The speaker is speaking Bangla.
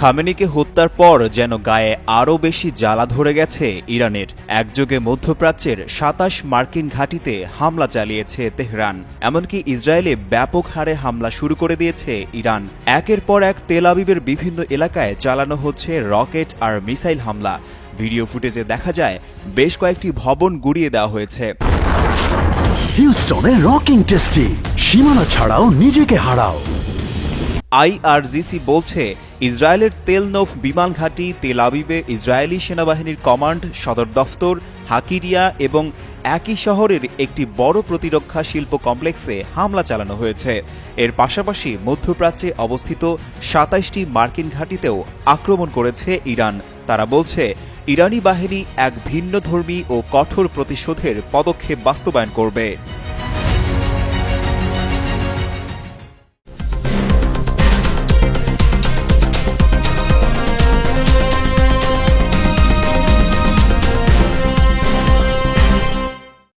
খামেনিকে হত্যার পর যেন গায়ে আরও বেশি জ্বালা ধরে গেছে ইরানের। একযোগে মধ্যপ্রাচ্যের ২৭ মার্কিন ঘাঁটিতে হামলা চালিয়েছে তেহরান। এমনকি ইসরায়েলে ব্যাপক হারে হামলা শুরু করে দিয়েছে ইরান। একের পর এক তেল আবিবের বিভিন্ন এলাকায় চালানো হচ্ছে রকেট আর মিসাইল হামলা। ভিডিও ফুটেজে দেখা যায় বেশ কয়েকটি ভবন গুড়িয়ে দেওয়া হয়েছে। হিউস্টনে রকিং টেস্টি, সীমানা ছাড়াও নিজেকে হারাও। আইআরজিসি বলছে ইসরায়েলের তেলনৌফ বিমান ঘাঁটি, তেল আবিবে ইসরায়েলি সেনাবাহিনীর কমান্ড সদর দফতর, হাকিরিয়া এবং একই শহরের একটি বড় প্রতিরক্ষা শিল্প কমপ্লেক্সে হামলা চালানো হয়েছে। এর পাশাপাশি মধ্যপ্রাচ্যে অবস্থিত ২৭টি মার্কিন ঘাঁটিতেও আক্রমণ করেছে ইরান। তারা বলছে ইরানি বাহিনী এক ভিন্নধর্মী ও কঠোর প্রতিশোধের পদক্ষেপ বাস্তবায়ন করবে।